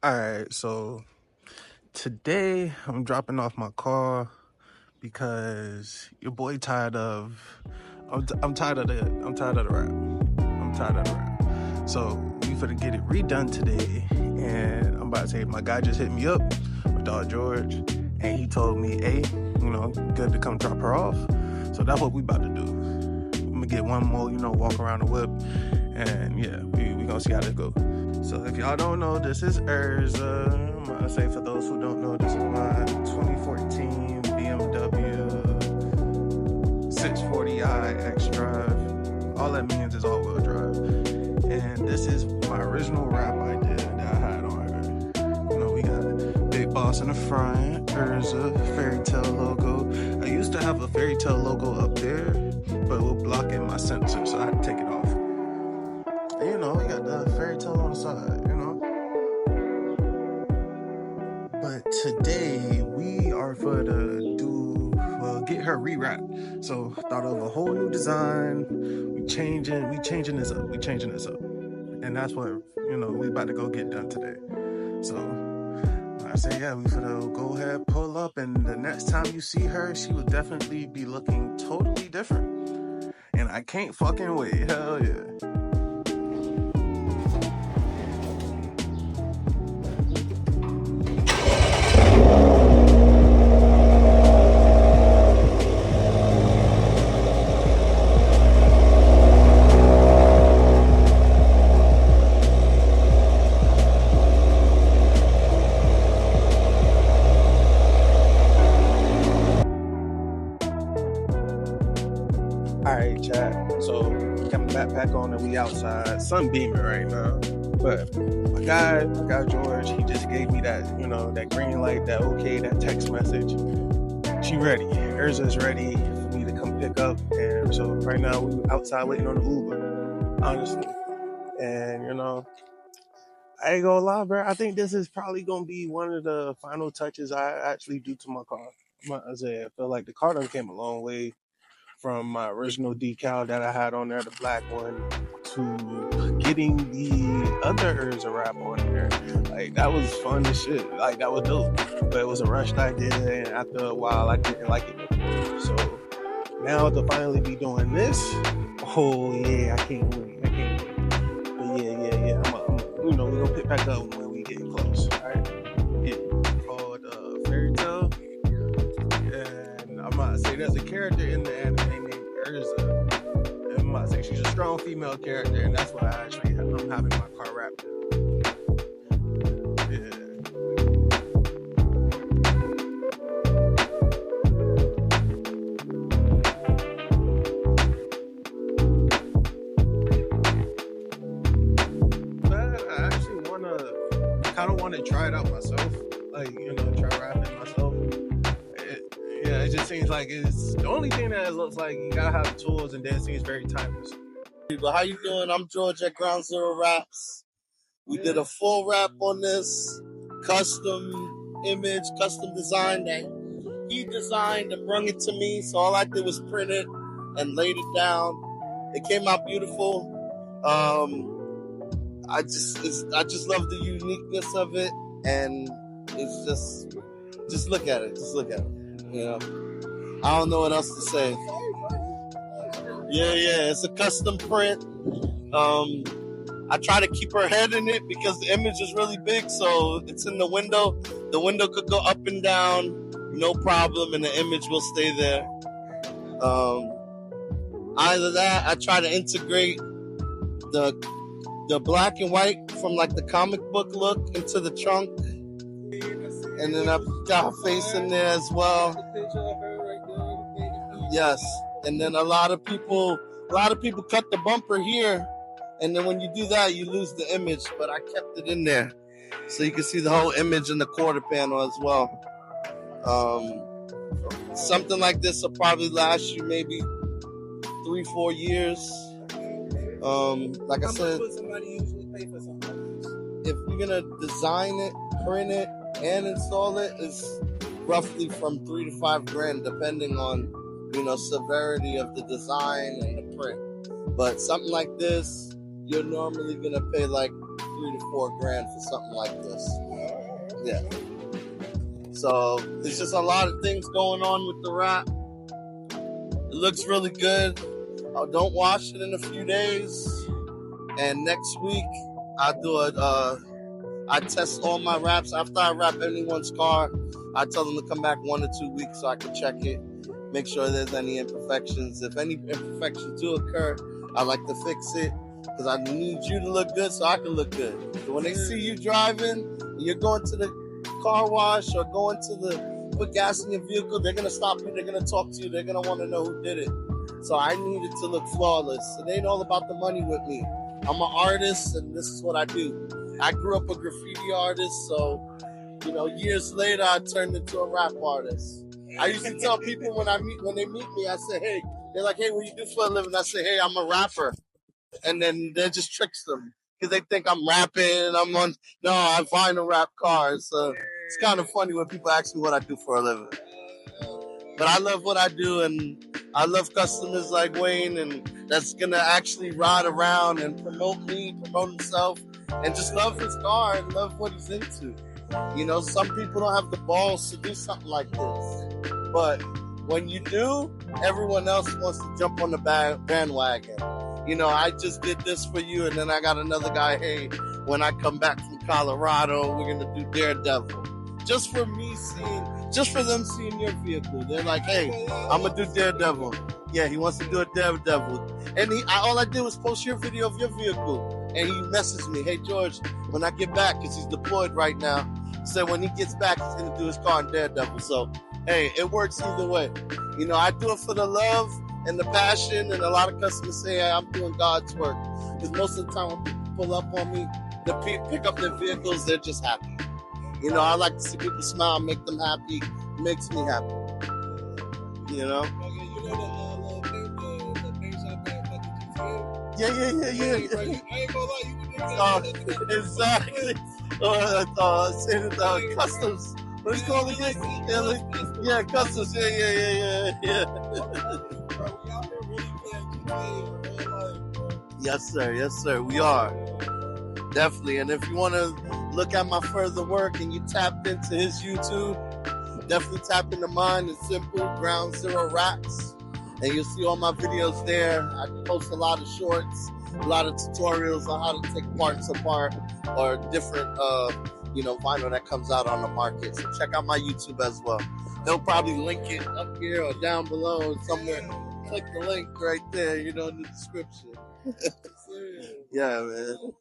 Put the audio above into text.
Alright, so today I'm dropping off my car because your boy tired of I'm tired of the rap. I'm tired of the rap. So we finna get it redone today, and I'm about to say my guy just hit me up, my dog George, and he told me, hey, good to come drop her off. So that's what we about to do. I'm gonna get one more, walk around the whip, and yeah, we gonna see how this goes. So if y'all don't know, this is Erza. I'm gonna say for those who don't know, this is my 2014 BMW 640i xDrive. All that means is all-wheel drive. And this is my original rap idea that I had on her. We got Big Boss in the front, Erza, Fairy Tale logo. I used to have a Fairy Tale logo up there, but it will block in my sensor, so I had to take it off. And we got the Fairy Tale on the side, But today we are for to get her rewrapped. So thought of a whole new design. We changing this up. And that's what we about to go get done today. So I say, yeah, we finna go ahead, pull up, and the next time you see her, she will definitely be looking totally different. And I can't fucking wait. Hell yeah. Alright, chat. So got my backpack on and we outside. Sun beaming right now. But my guy George, he just gave me that, that green light, that okay, that text message. She ready. Erza's ready for me to come pick up. And so right now we outside waiting on the Uber, honestly. And I ain't gonna lie, bro. I think this is probably gonna be one of the final touches I actually do to my car. I feel like the car done came a long way from my original decal that I had on there, the black one, to getting the other Erza wrap on there. Like, that was fun as shit. Like, that was dope. But it was a rushed idea, and after a while, I didn't like it. So now to finally be doing this, oh yeah, I can't wait. But yeah. I'm we're gonna pick back up when we get close. All right. It's called Fairy Tale. And I'm about to say there's a character in the anime named Erza. And I'm about to say she's a strong female character, and that's why I'm having my car wrapped in. Yeah. I kind of want to try it out myself, try wrapping myself. It just seems like it's the only thing that it looks like you gotta have the tools, and then it seems very timeless. People, how you doing? I'm George at Ground Zero Raps. We did a full wrap on this, custom image, custom design that he designed and brought it to me. So all I did was print it and laid it down. It came out beautiful. I just love the uniqueness of it, and it's just look at it. Just look at it. I don't know what else to say. Yeah, it's a custom print. I try to keep her head in it because the image is really big, so it's in the window. The window could go up and down, no problem, and the image will stay there. Either that, I try to integrate the black and white from like the comic book look into the trunk, and then I've got her face in there as well. Yes, and then a lot of people cut the bumper here, and then when you do that, you lose the image. But I kept it in there, so you can see the whole image in the quarter panel as well. Something like this will probably last you maybe 3-4 years. Like I said, if you're gonna design it, print it, and install it, it's roughly from $3,000 to $5,000, depending on severity of the design and the print. But something like this, you're normally gonna pay like 3 to 4 grand for something like this. Yeah. So there's just a lot of things going on with the wrap. It looks really good. I don't wash it in a few days, and next week I'll do I test all my wraps. After I wrap anyone's car, I tell them to come back 1 or 2 weeks so I can check it, make sure there's any imperfections. If any imperfections do occur, I like to fix it because I need you to look good so I can look good. So when they see you driving, and you're going to the car wash or going to put gas in your vehicle, they're going to stop you, they're going to talk to you, they're going to want to know who did it. So I need it to look flawless. It ain't all about the money with me. I'm an artist, and this is what I do. I grew up a graffiti artist, so, years later, I turned into a rap artist. I used to tell people when they meet me, I say, hey, they're like, hey, what do you do for a living? I say, hey, I'm a rapper. And then that just tricks them because they think I'm rapping. I vinyl rap cars. So it's kind of funny when people ask me what I do for a living. But I love what I do, and I love customers like Wayne, and that's going to actually ride around and promote me, promote himself, and just love his car and love what he's into. Some people don't have the balls to do something like this. But when you do, everyone else wants to jump on the bandwagon. I just did this for you, and then I got another guy, hey, when I come back from Colorado, we're going to do Daredevil. Just for them seeing your vehicle. They're like, hey, I'm going to do Daredevil. Yeah, he wants to do a Daredevil. And all I did was post your video of your vehicle. And he messaged me, hey, George, when I get back, because he's deployed right now, he said when he gets back, he's going to do his car in Daredevil. So, hey, it works either way. I do it for the love and the passion, and a lot of customers say, hey, I'm doing God's work. Because most of the time when people pull up on me, they pick up their vehicles, they're just happy. I like to see people smile, make them happy. It makes me happy. Yeah. Yeah. I ain't gonna lie, you can Exactly. Customs. What is it called again? Yeah, customs. Yeah. Yes, sir. We are. Definitely. And if you want to look at my further work and you tapped into his YouTube, definitely tap into mine. It's simple, Ground Zero Wraps. And you'll see all my videos there. I post a lot of shorts, a lot of tutorials on how to take parts apart or different, vinyl that comes out on the market. So check out my YouTube as well. They'll probably link it up here or down below somewhere. Click the link right there, in the description. Yeah, man.